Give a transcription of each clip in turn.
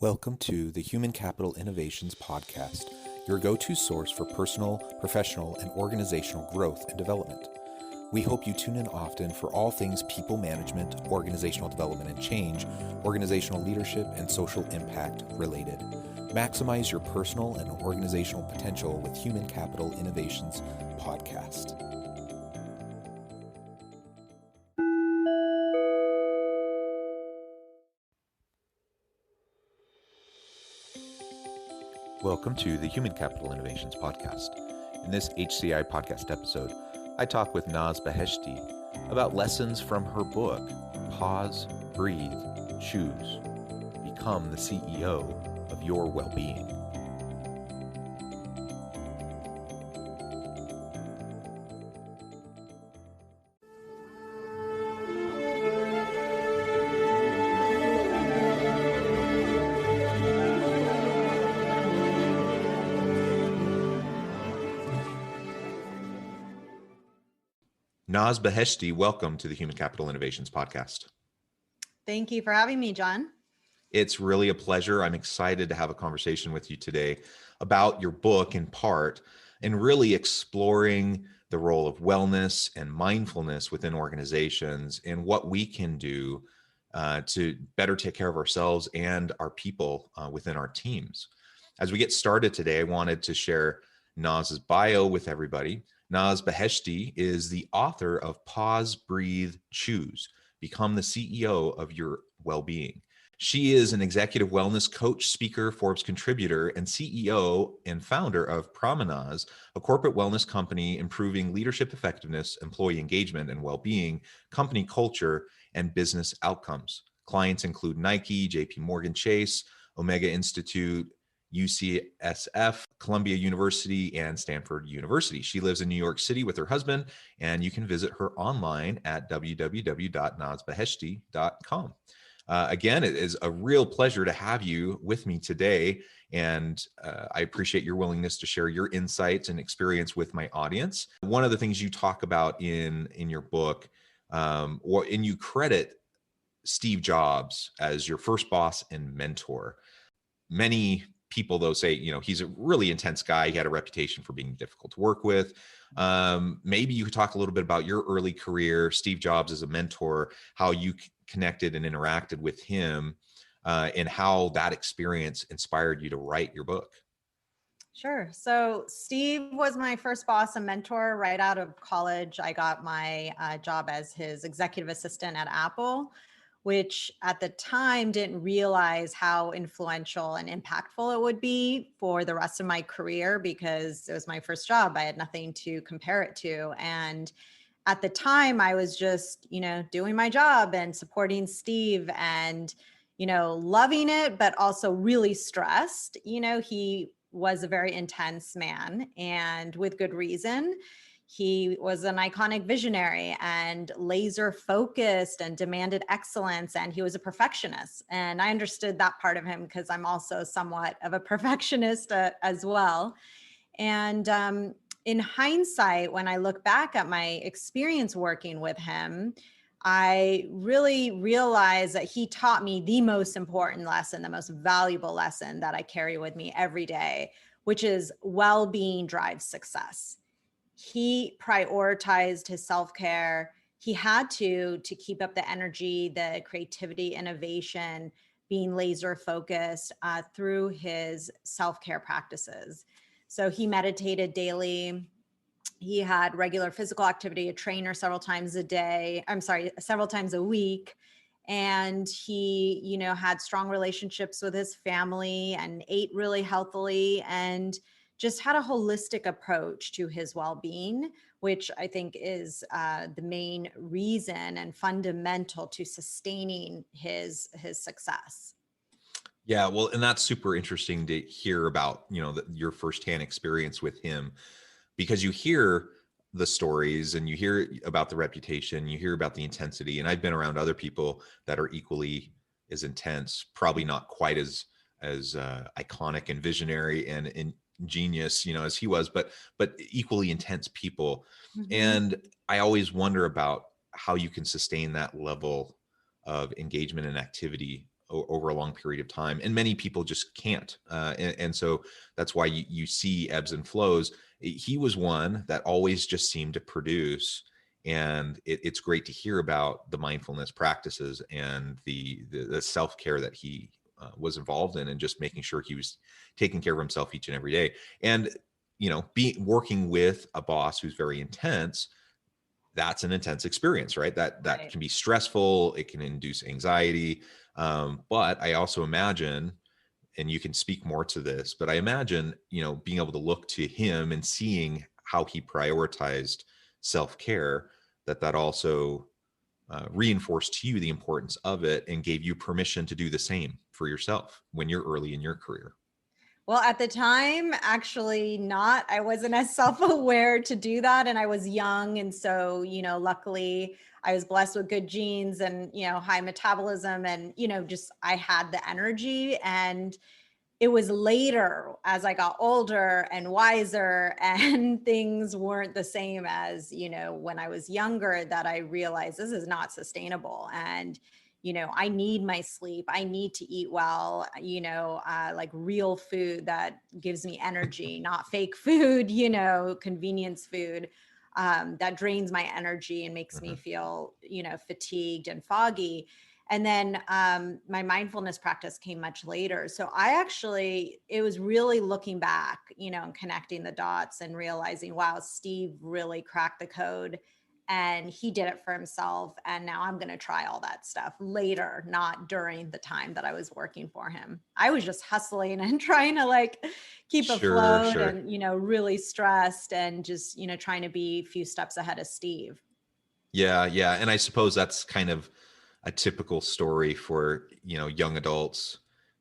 Welcome to the Human Capital Innovations Podcast, your go-to source for personal, professional, and organizational growth and development. We hope you tune in often for all things people management, organizational development and change, organizational leadership, and social impact related. Maximize your personal and organizational potential with Human Capital Innovations Podcast. Welcome to the Human Capital Innovations Podcast. In this HCI podcast episode, I talk with Naz Beheshti about lessons from her book, Pause, Breathe, Choose. Become the CEO of your well-being. Naz Beheshti, welcome to the Human Capital Innovations Podcast. Thank you for having me, John. It's really a pleasure. I'm excited to have a conversation with you today about your book in part, and really exploring the role of wellness and mindfulness within organizations and what we can do to better take care of ourselves and our people within our teams. As we get started today, I wanted to share Naz's bio with everybody. Naz Beheshti is the author of Pause, Breathe, Choose. Become the CEO of your well-being. She is an executive wellness coach, speaker, Forbes contributor, and CEO and founder of Promenaz, a corporate wellness company improving leadership effectiveness, employee engagement and well-being, company culture, and business outcomes. Clients include Nike, JP Morgan Chase, Omega Institute, UCSF, Columbia University, and Stanford University. She lives in New York City with her husband, and you can visit her online at www.nazbeheshti.com. Again, it is a real pleasure to have you with me today, and I appreciate your willingness to share your insights and experience with my audience. One of the things you talk about in your book, and you credit Steve Jobs as your first boss and mentor. Many people, though, say, he's a really intense guy. He had a reputation for being difficult to work with. Maybe you could talk a little bit about your early career, Steve Jobs as a mentor, how you connected and interacted with him, and how that experience inspired you to write your book. Sure. So Steve was my first boss and mentor right out of college. I got my job as his executive assistant at Apple, which at the time didn't realize how influential and impactful it would be for the rest of my career, because it was my first job. I had nothing to compare it to. And at the time I was just, doing my job and supporting Steve and, loving it, but also really stressed. He was a very intense man, and with good reason. He was an iconic visionary and laser focused and demanded excellence. And he was a perfectionist. And I understood that part of him because I'm also somewhat of a perfectionist as well. And in hindsight, when I look back at my experience working with him, I really realized that he taught me the most important lesson, the most valuable lesson that I carry with me every day, which is well-being drives success. He prioritized his self-care. He had to keep up the energy, the creativity, innovation, being laser focused through his self-care practices. So he meditated daily. He had regular physical activity, a trainer several times a week. And he, had strong relationships with his family and ate really healthily and just had a holistic approach to his well-being, which I think is the main reason and fundamental to sustaining his success. Yeah, well, and that's super interesting to hear about, your firsthand experience with him, because you hear the stories and you hear about the reputation, you hear about the intensity, and I've been around other people that are equally as intense, probably not quite as iconic and visionary and genius, as he was, but equally intense people. Mm-hmm. And I always wonder about how you can sustain that level of engagement and activity over a long period of time, and many people just can't. And so that's why you see ebbs and flows. He was one that always just seemed to produce, and it's great to hear about the mindfulness practices and the self-care that he was involved in, and just making sure he was taking care of himself each and every day. And working with a boss who's very intense, that's an intense experience, right? That Right. can be stressful. It can induce anxiety. But I also imagine, and you can speak more to this, but I imagine, being able to look to him and seeing how he prioritized self-care, that also reinforced to you the importance of it and gave you permission to do the same for yourself when you're early in your career. Well, at the time, actually not. I wasn't as self-aware to do that. And I was young. And so, luckily I was blessed with good genes and, high metabolism and, just I had the energy. And it was later as I got older and wiser and things weren't the same as, when I was younger, that I realized this is not sustainable. And, I need my sleep. I need to eat well, like real food that gives me energy, not fake food, convenience food that drains my energy and makes me Mhm. feel, fatigued and foggy. And then my mindfulness practice came much later. So it was really looking back, and connecting the dots and realizing, wow, Steve really cracked the code and he did it for himself. And now I'm going to try all that stuff later, not during the time that I was working for him. I was just hustling and trying to keep Sure, afloat sure. and, really stressed and just, trying to be a few steps ahead of Steve. Yeah, yeah. And I suppose that's kind of a typical story for, young adults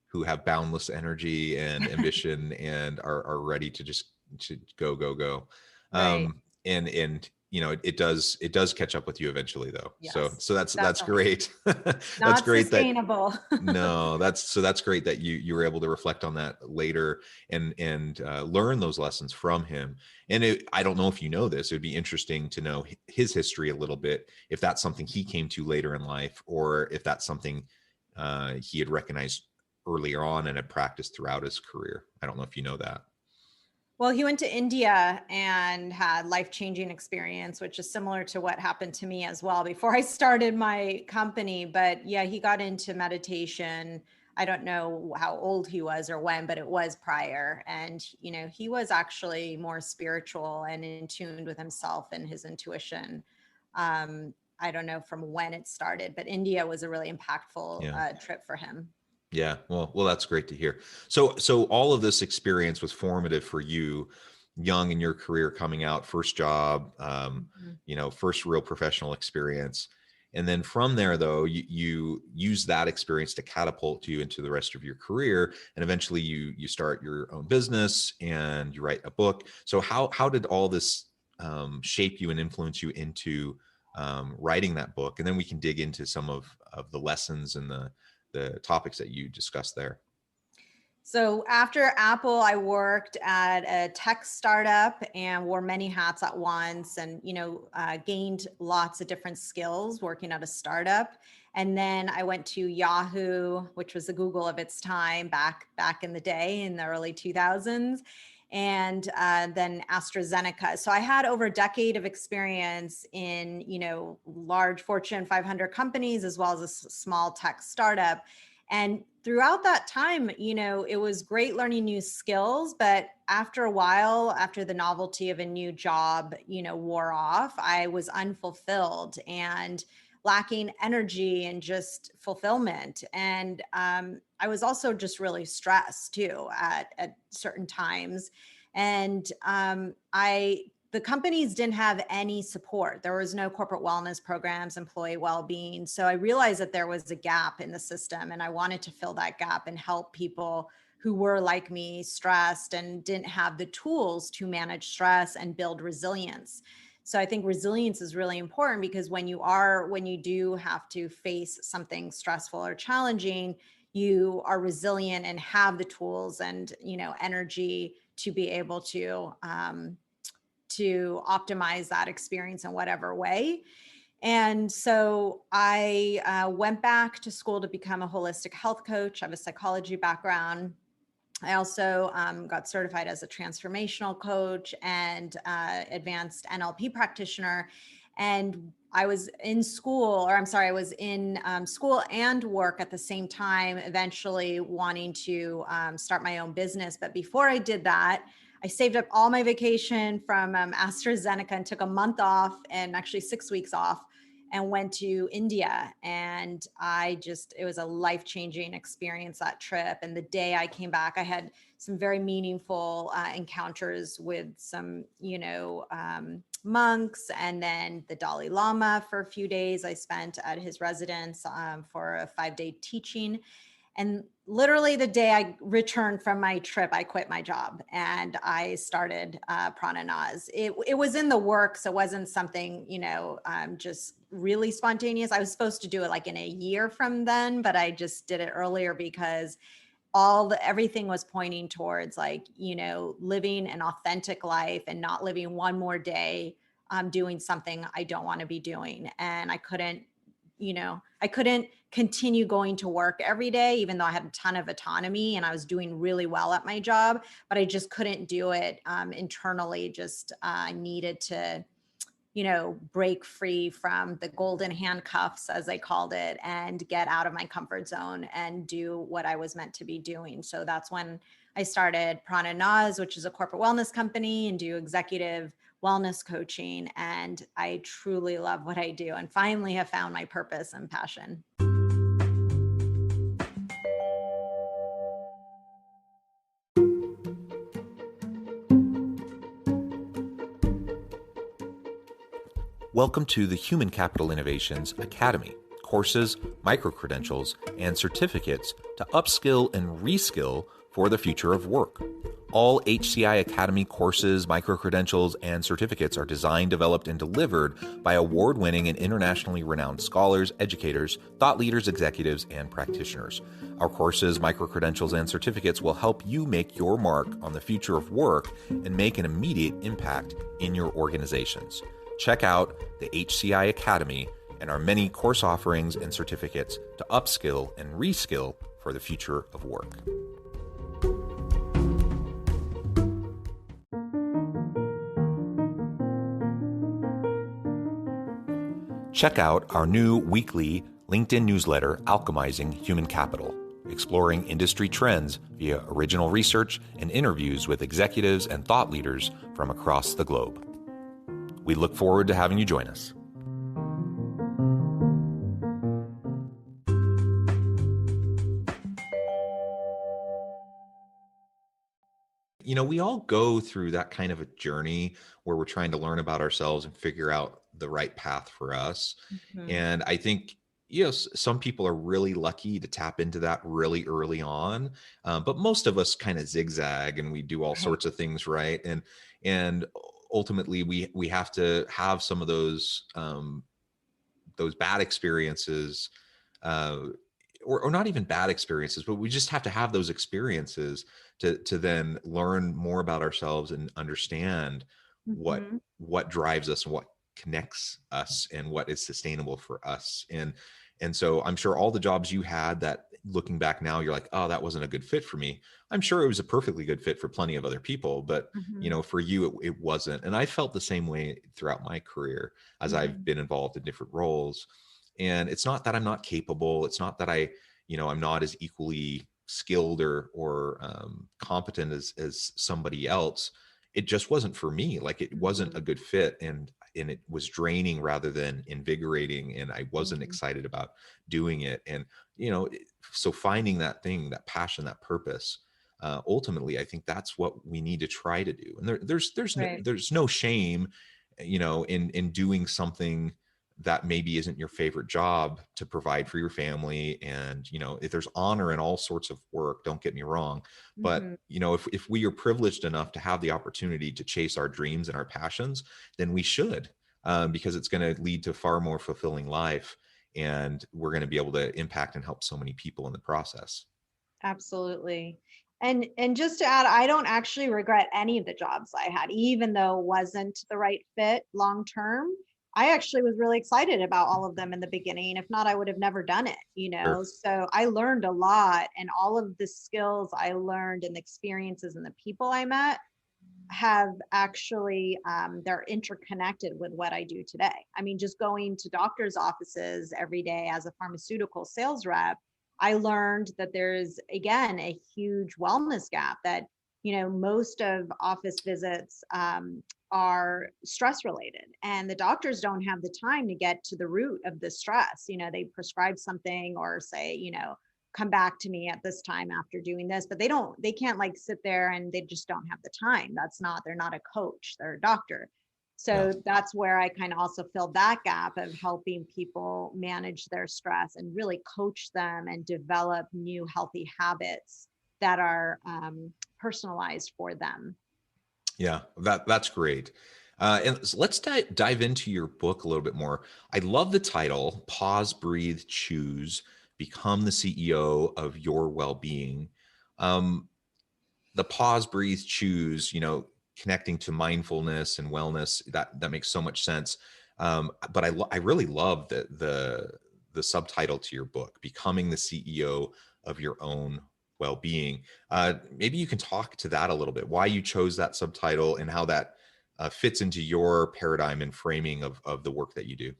who have boundless energy and ambition and are ready to just to go, go, go. Right. And it does catch up with you eventually though. So Yes, so that's definitely. great. That's Not great that sustainable. no, that's great that you were able to reflect on that later and learn those lessons from him. And I don't know if you know this. It would be interesting to know his history a little bit, if that's something he came to later in life, or if that's something he had recognized earlier on and had practiced throughout his career. I don't know if you know that. Well, he went to India and had life-changing experience, which is similar to what happened to me as well before I started my company. But yeah, he got into meditation. I don't know how old he was or when, but it was prior. And, he was actually more spiritual and in tune with himself and his intuition. I don't know from when it started, but India was a really impactful Yeah. trip for him. Yeah, well, that's great to hear. So all of this experience was formative for you, young in your career, coming out, first job, Mhm. first real professional experience, and then from there, though, you use that experience to catapult you into the rest of your career, and eventually you start your own business and you write a book. So how did all this shape you and influence you into writing that book? And then we can dig into some of the lessons and the topics that you discussed there. So after Apple, I worked at a tech startup and wore many hats at once, and gained lots of different skills working at a startup. And then I went to Yahoo, which was the Google of its time back in the day in the early 2000s, and then AstraZeneca. So I had over a decade of experience in large Fortune 500 companies as well as a small tech startup. And throughout that time, it was great learning new skills. But after a while, after the novelty of a new job, wore off, I was unfulfilled and lacking energy and just fulfillment. And I was also just really stressed too at certain times. And the companies didn't have any support. There was no corporate wellness programs, employee well-being. So I realized that there was a gap in the system, and I wanted to fill that gap and help people who were like me, stressed and didn't have the tools to manage stress and build resilience. So I think resilience is really important, because when you do have to face something stressful or challenging, you are resilient and have the tools and energy to be able to optimize that experience in whatever way. And so I went back to school to become a holistic health coach. I have a psychology background. I also got certified as a transformational coach and advanced NLP practitioner. And I was in school, or I'm sorry, I was in school and work at the same time, eventually wanting to start my own business. But before I did that, I saved up all my vacation from AstraZeneca and took a month off, and actually 6 weeks off, and went to India. And it was a life changing experience, that trip. And the day I came back, I had some very meaningful encounters with some, monks, and then the Dalai Lama for a few days. I spent at his residence for a 5-day teaching. And literally the day I returned from my trip, I quit my job and I started Prana Naz. It was in the works. It wasn't something, just really spontaneous. I was supposed to do it like in a year from then, but I just did it earlier because everything was pointing towards living an authentic life and not living one more day doing something I don't want to be doing. And I couldn't continue going to work every day, even though I had a ton of autonomy and I was doing really well at my job, but I just couldn't do it internally. I needed to, break free from the golden handcuffs, as they called it, and get out of my comfort zone and do what I was meant to be doing. So that's when I started Prana Naz, which is a corporate wellness company, and do executive wellness coaching. And I truly love what I do and finally have found my purpose and passion. Welcome to the Human Capital Innovations Academy. Courses, micro-credentials, and certificates to upskill and reskill for the future of work. All HCI Academy courses, micro-credentials, and certificates are designed, developed, and delivered by award-winning and internationally renowned scholars, educators, thought leaders, executives, and practitioners. Our courses, micro-credentials, and certificates will help you make your mark on the future of work and make an immediate impact in your organizations. Check out the HCI Academy and our many course offerings and certificates to upskill and reskill for the future of work. Check out our new weekly LinkedIn newsletter, Alchemizing Human Capital, exploring industry trends via original research and interviews with executives and thought leaders from across the globe. We look forward to having you join us. We all go through that kind of a journey where we're trying to learn about ourselves and figure out the right path for us. Mm-hmm. And I think, some people are really lucky to tap into that really early on. But most of us kind of zigzag and we do all sorts of things, right? And ultimately we have to have some of those bad experiences, or not even bad experiences, but we just have to have those experiences to then learn more about ourselves and understand Mm-hmm. what drives us and what connects us and what is sustainable for us. And so I'm sure all the jobs you had that looking back now, you're like, oh, that wasn't a good fit for me. I'm sure it was a perfectly good fit for plenty of other people, but Mm-hmm. for you, it wasn't. And I felt the same way throughout my career as I've been involved in different roles. And it's not that I'm not capable. It's not that I'm not as equally skilled or competent as somebody else. It just wasn't for me. Like it wasn't a good fit, and it was draining rather than invigorating, and I wasn't excited about doing it. And so finding that thing, that passion, that purpose, ultimately, I think that's what we need to try to do. And there's no shame, in doing something that maybe isn't your favorite job to provide for your family. And if there's honor in all sorts of work, don't get me wrong, but if we are privileged enough to have the opportunity to chase our dreams and our passions, then we should, because it's going to lead to far more fulfilling life, and we're going to be able to impact and help so many people in the process. Absolutely. And just to add, I don't actually regret any of the jobs I had, even though it wasn't the right fit long term. I actually was really excited about all of them in the beginning. If not, I would have never done it, Sure. So I learned a lot, and all of the skills I learned and the experiences and the people I met have actually, they're interconnected with what I do today. I mean, just going to doctor's offices every day as a pharmaceutical sales rep, I learned that there's, again, a huge wellness gap that, most of office visits are stress related, and the doctors don't have the time to get to the root of the stress. They prescribe something or say, come back to me at this time after doing this, but they can't like sit there, and they just don't have the time. They're not a coach, they're a doctor. Yeah. So that's where I kind of also filled that gap of helping people manage their stress and really coach them and develop new healthy habits that are personalized for them. Yeah, that's great. And so let's dive into your book a little bit more. I love the title: Pause, Breathe, Choose, Become the CEO of Your Well-Being. Um, the pause, breathe, choose, connecting to mindfulness and wellness, that makes so much sense. But I really love the subtitle to your book: Becoming the CEO of Your Own Well-Being. Maybe you can talk to that a little bit, why you chose that subtitle and how that fits into your paradigm and framing of the work that you do.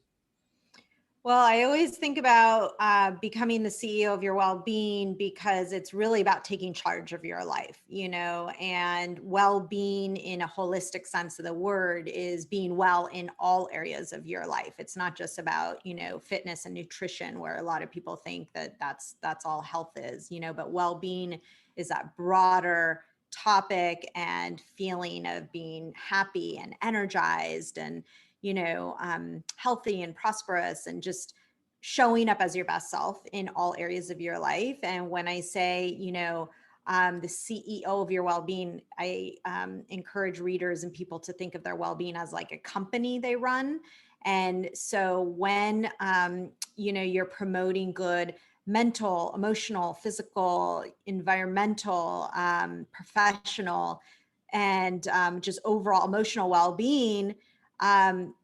Well, I always think about becoming the CEO of your well-being because it's really about taking charge of your life, and well-being in a holistic sense of the word is being well in all areas of your life. It's not just about, fitness and nutrition, where a lot of people think that that's all health is, but well-being is that broader topic and feeling of being happy and energized and healthy and prosperous, and just showing up as your best self in all areas of your life. And when I say, the CEO of your well-being, I encourage readers and people to think of their well-being as like a company they run. And so when, you're promoting good mental, emotional, physical, environmental, professional, and just overall emotional well-being,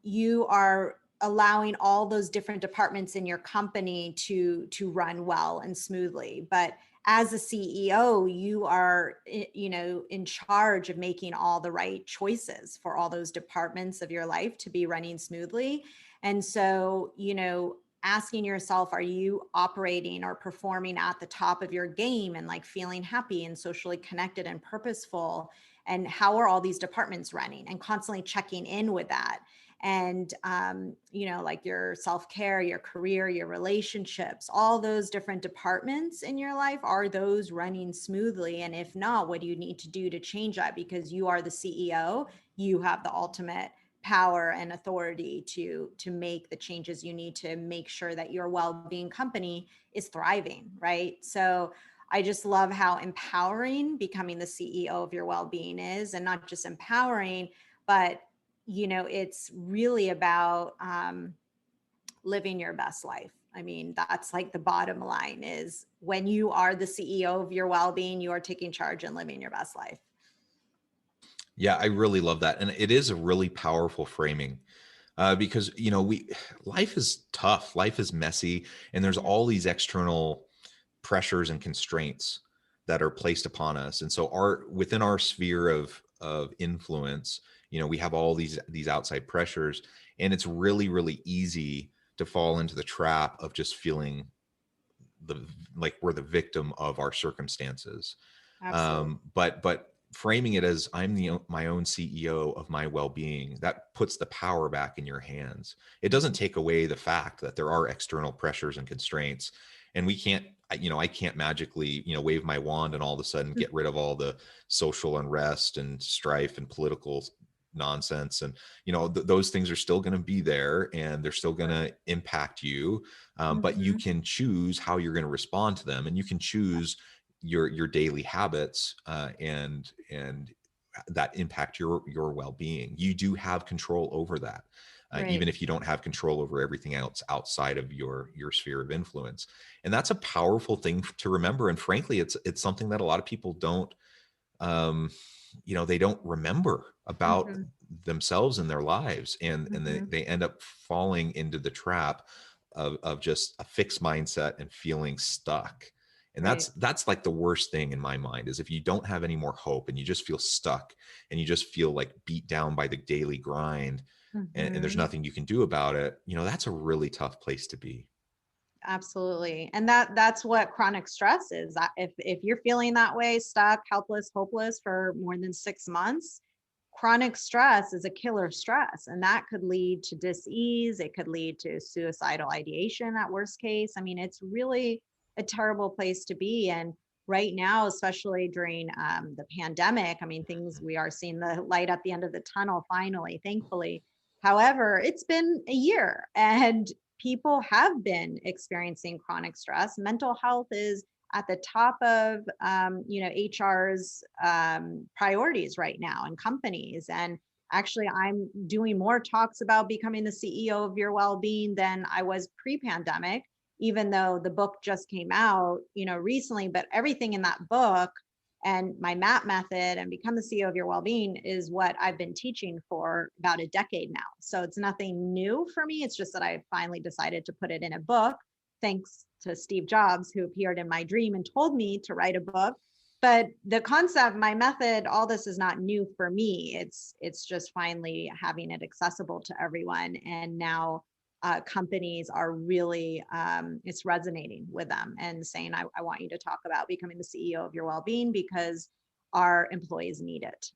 you are allowing all those different departments in your company to run well and smoothly. But as a CEO, you are, in charge of making all the right choices for all those departments of your life to be running smoothly. And so, asking yourself, are you operating or performing at the top of your game and like feeling happy and socially connected and purposeful? And how are all these departments running, and constantly checking in with that? And like your self-care, your career, your relationships, all those different departments in your life, are those running smoothly? And if not, what do you need to do to change that? Because you are the CEO, you have the ultimate power and authority to make the changes you need to make sure that your well-being company is thriving, right? So I just love how empowering becoming the CEO of your well-being is, and not just empowering, but it's really about living your best life. I mean, that's like the bottom line is, when you are the CEO of your well-being, you are taking charge and living your best life. Yeah, I really love that. And it is a really powerful framing, because, life is tough, life is messy, and there's all these external pressures and constraints that are placed upon us. And so within our sphere of influence, we have all these outside pressures, and it's really, really easy to fall into the trap of just feeling like we're the victim of our circumstances. Absolutely. But framing it as, I'm my own CEO of my well-being, that puts the power back in your hands. It doesn't take away the fact that there are external pressures and constraints, and we can't, I can't magically, wave my wand and all of a sudden get rid of all the social unrest and strife and political nonsense. And those things are still going to be there, and they're still going to impact you, but you Mm-hmm. can choose how you're going to respond to them, and you can choose your daily habits, and that impact your well-being. You do have control over that, Right. even if you don't have control over everything else outside of your sphere of influence. And that's a powerful thing to remember. And frankly, it's something that a lot of people don't um, they don't remember about Mm-hmm. themselves and their lives, and Mm-hmm. they end up falling into the trap of just a fixed mindset and feeling stuck. And Right. that's like the worst thing in my mind, is if you don't have any more hope and you just feel stuck and you just feel like beat down by the daily grind, and there's Mm-hmm. nothing you can do about it. That's a really tough place to be. Absolutely. And that's what chronic stress is. If you're feeling that way, stuck, helpless, hopeless for more than 6 months, chronic stress is a killer stress. And that could lead to dis-ease. It could lead to suicidal ideation at worst case. I mean, it's really a terrible place to be. And right now, especially during the pandemic, I mean, we are seeing the light at the end of the tunnel finally, thankfully. However, it's been a year and people have been experiencing chronic stress. Mental health is at the top of HR's priorities right now in companies. And actually, I'm doing more talks about becoming the CEO of your well-being than I was pre-pandemic, even though the book just came out, recently. But everything in that book and my MAP method and become the CEO of your well-being is what I've been teaching for about a decade now. So it's nothing new for me. It's just that I finally decided to put it in a book, thanks to Steve Jobs, who appeared in my dream and told me to write a book. But the concept, my method, all this is not new for me. It's just finally having it accessible to everyone. And now companies are really, it's resonating with them and saying, I want you to talk about becoming the CEO of your well-being because our employees need it.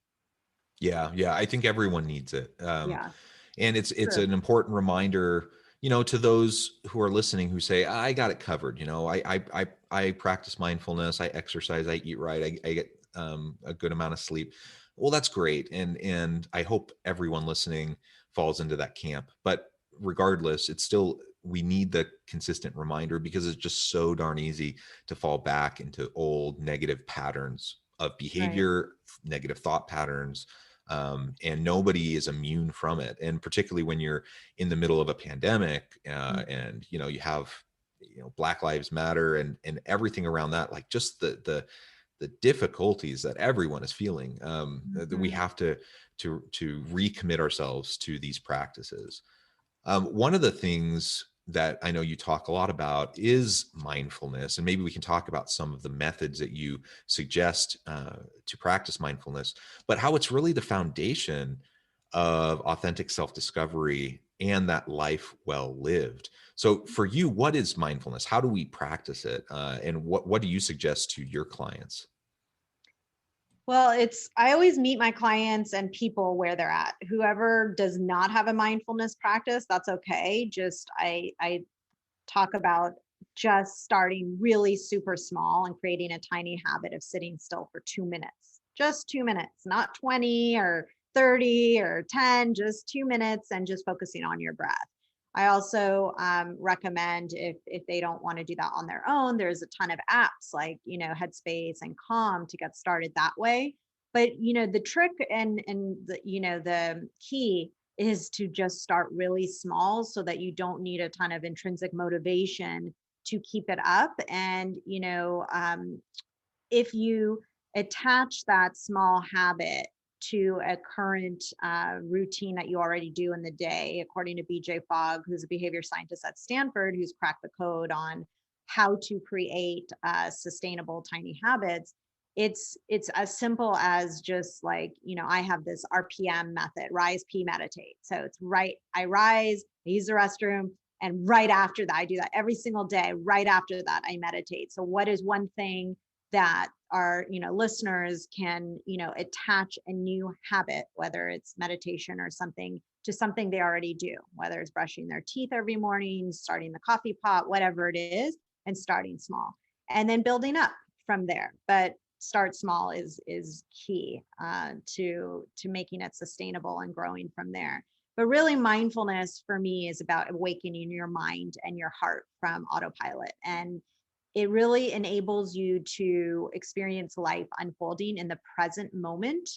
Yeah, yeah, I think everyone needs it. Yeah, And it's true. an important reminder, to those who are listening who say, I got it covered. I practice mindfulness, I exercise, I eat right, I get a good amount of sleep. Well, that's great. And I hope everyone listening falls into that camp. But regardless, it's still, we need the consistent reminder, because it's just so darn easy to fall back into old negative patterns of Right. behavior, negative thought patterns, and nobody is immune from it. And particularly when you're in the middle of a pandemic, Mm. and you have Black Lives Matter and everything around that, like just the difficulties that everyone is feeling, that we Mhm. have to recommit ourselves to these practices. One of the things that I know you talk a lot about is mindfulness, and maybe we can talk about some of the methods that you suggest to practice mindfulness, but how it's really the foundation of authentic self-discovery and that life well lived. So, for you, what is mindfulness? How do we practice it, and what do you suggest to your clients? Well, I always meet my clients and people where they're at. Whoever does not have a mindfulness practice, that's okay. Just I talk about just starting really super small and creating a tiny habit of sitting still for 2 minutes, just 2 minutes, not 20 or 30 or 10, just 2 minutes, and just focusing on your breath. I also recommend if they don't want to do that on their own, there's a ton of apps like Headspace and Calm to get started that way. But the trick and the key is to just start really small so that you don't need a ton of intrinsic motivation to keep it up. And if you attach that small habit to a current routine that you already do in the day, according to BJ Fogg, who's a behavior scientist at Stanford, who's cracked the code on how to create sustainable tiny habits. It's as simple as just like, I have this RPM method, rise, P, meditate. So it's right, I rise, I use the restroom, and right after that, I do that every single day. Right after that, I meditate. So what is one thing that our listeners can attach a new habit, whether it's meditation or something, to something they already do, whether it's brushing their teeth every morning, starting the coffee pot, whatever it is, and starting small and then building up from there. But start small is key to making it sustainable and growing from there. But really, mindfulness for me is about awakening your mind and your heart from autopilot. And it really enables you to experience life unfolding in the present moment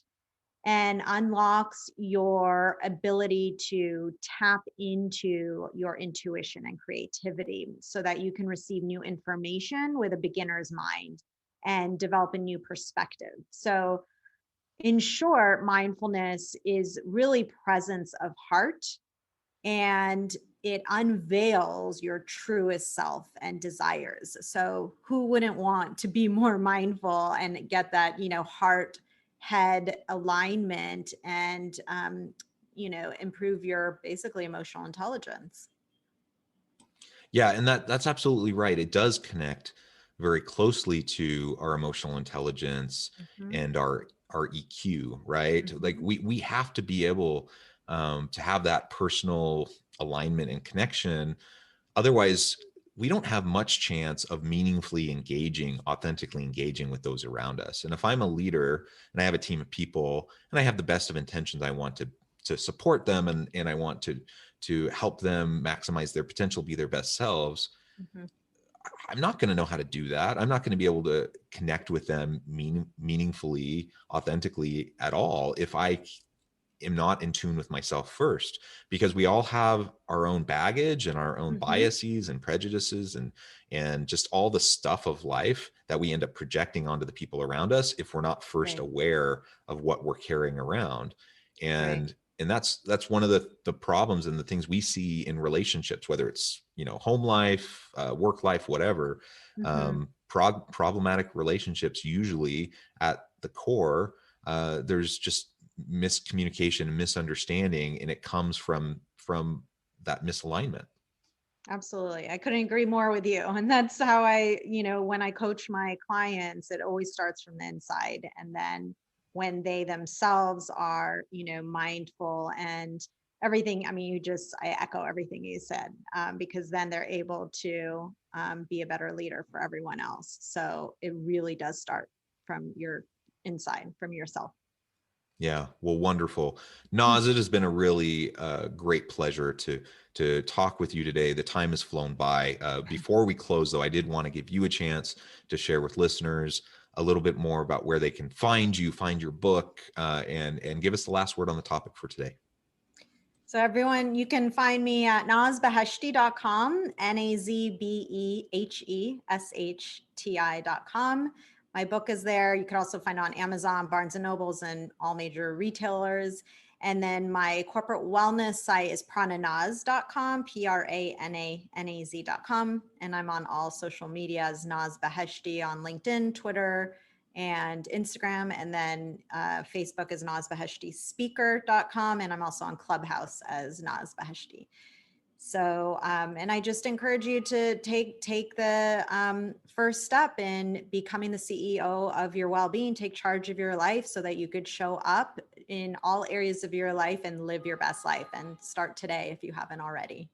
and unlocks your ability to tap into your intuition and creativity so that you can receive new information with a beginner's mind and develop a new perspective. So In short, mindfulness is really presence of heart, and it unveils your truest self and desires. So who wouldn't want to be more mindful and get that, heart head alignment and, improve your basically emotional intelligence. Yeah, and that's absolutely right. It does connect very closely to our emotional intelligence Mhm, and our EQ, right? Like mhm. we have to be able to have that personal alignment and connection. Otherwise, we don't have much chance of meaningfully engaging, authentically engaging with those around us. And if I'm a leader and I have a team of people and I have the best of intentions, I want to support them and I want to help them maximize their potential, be their best selves. Mhm. I'm not going to know how to do that. I'm not going to be able to connect with them meaningfully, authentically at all if I am not in tune with myself first, because we all have our own baggage and our own Mhm. biases and prejudices and just all the stuff of life that we end up projecting onto the people around us if we're not first Right. aware of what we're carrying around. Right. And that's one of the problems and the things we see in relationships, whether it's home life, work life, whatever. Mhm. Problematic relationships, usually at the core, there's just miscommunication and misunderstanding, and it comes from that misalignment. Absolutely. I couldn't agree more with you. And that's how when I coach my clients, it always starts from the inside. And then when they themselves are, mindful and everything, I mean, I echo everything you said, because then they're able to be a better leader for everyone else. So it really does start from your inside, from yourself. Yeah, well, wonderful. Naz, it has been a really great pleasure to talk with you today. The time has flown by. Before we close, though, I did want to give you a chance to share with listeners a little bit more about where they can find you, find your book, and give us the last word on the topic for today. So everyone, you can find me at nazbeheshti.com, nazbeheshti.com. My book is there. You can also find it on Amazon, Barnes and Nobles, and all major retailers. And then my corporate wellness site is prananaz.com, prananaz.com. And I'm on all social media as Naz Beheshti on LinkedIn, Twitter, and Instagram. And then Facebook is nazbeheshtispeaker.com. And I'm also on Clubhouse as Naz Beheshti. So, and I just encourage you to take the first step in becoming the CEO of your well-being. Take charge of your life so that you could show up in all areas of your life and live your best life. And start today if you haven't already.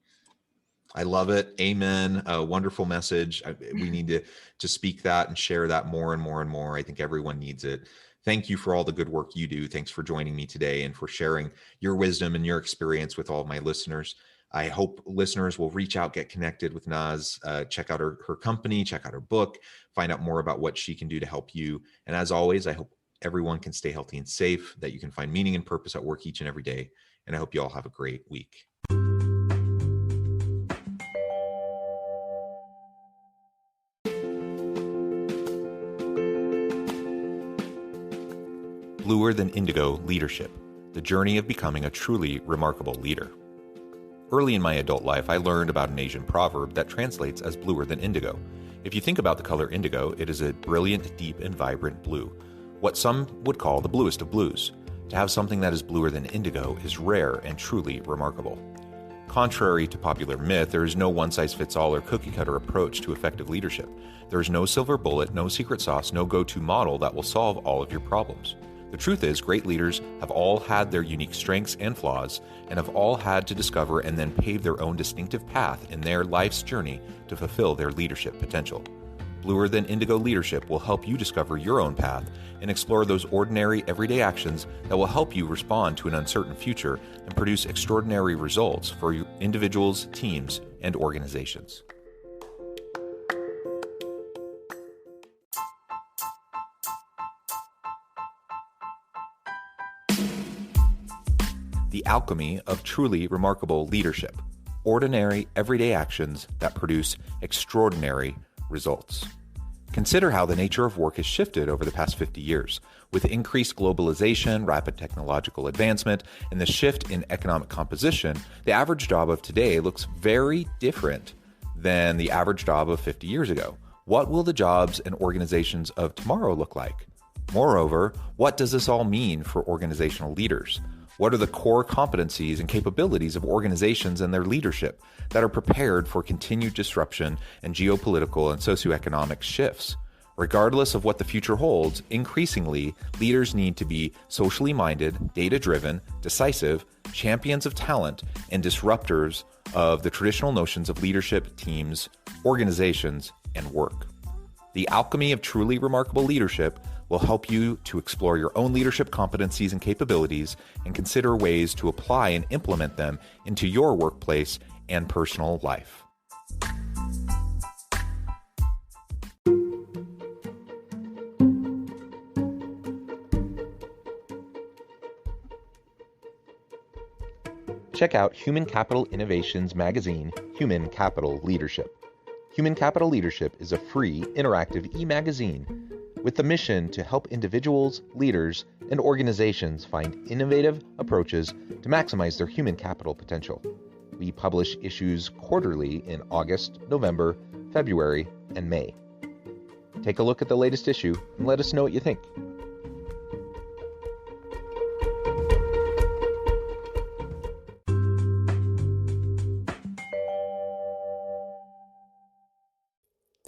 I love it. Amen. A wonderful message. We need to speak that and share that more and more and more. I think everyone needs it. Thank you for all the good work you do. Thanks for joining me today and for sharing your wisdom and your experience with all of my listeners. I hope listeners will reach out, get connected with Naz, check out her company, check out her book, find out more about what she can do to help you. And as always, I hope everyone can stay healthy and safe, that you can find meaning and purpose at work each and every day. And I hope you all have a great week. Bluer Than Indigo Leadership, the journey of becoming a truly remarkable leader. Early in my adult life, I learned about an Asian proverb that translates as bluer than indigo. If you think about the color indigo, it is a brilliant, deep, and vibrant blue, what some would call the bluest of blues. To have something that is bluer than indigo is rare and truly remarkable. Contrary to popular myth, there is no one-size-fits-all or cookie-cutter approach to effective leadership. There is no silver bullet, no secret sauce, no go-to model that will solve all of your problems. The truth is, great leaders have all had their unique strengths and flaws, and have all had to discover and then pave their own distinctive path in their life's journey to fulfill their leadership potential. Bluer Than Indigo Leadership will help you discover your own path and explore those ordinary, everyday actions that will help you respond to an uncertain future and produce extraordinary results for your individuals, teams, and organizations. The alchemy of truly remarkable leadership. Ordinary, everyday actions that produce extraordinary results. Consider how the nature of work has shifted over the past 50 years. With increased globalization, rapid technological advancement, and the shift in economic composition, the average job of today looks very different than the average job of 50 years ago. What will the jobs and organizations of tomorrow look like? Moreover, what does this all mean for organizational leaders? What are the core competencies and capabilities of organizations and their leadership that are prepared for continued disruption and geopolitical and socioeconomic shifts? Regardless of what the future holds, increasingly, leaders need to be socially minded, data-driven, decisive, champions of talent, and disruptors of the traditional notions of leadership, teams, organizations, and work. The alchemy of truly remarkable leadership will help you to explore your own leadership competencies and capabilities and consider ways to apply and implement them into your workplace and personal life. Check out Human Capital Innovations magazine, Human Capital Leadership. Human Capital Leadership is a free, interactive e-magazine with the mission to help individuals, leaders, and organizations find innovative approaches to maximize their human capital potential. We publish issues quarterly in August, November, February, and May. Take a look at the latest issue and let us know what you think.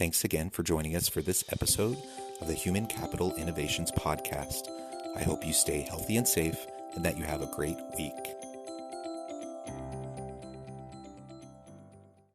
Thanks again for joining us for this episode of the Human Capital Innovations Podcast. I hope you stay healthy and safe and that you have a great week.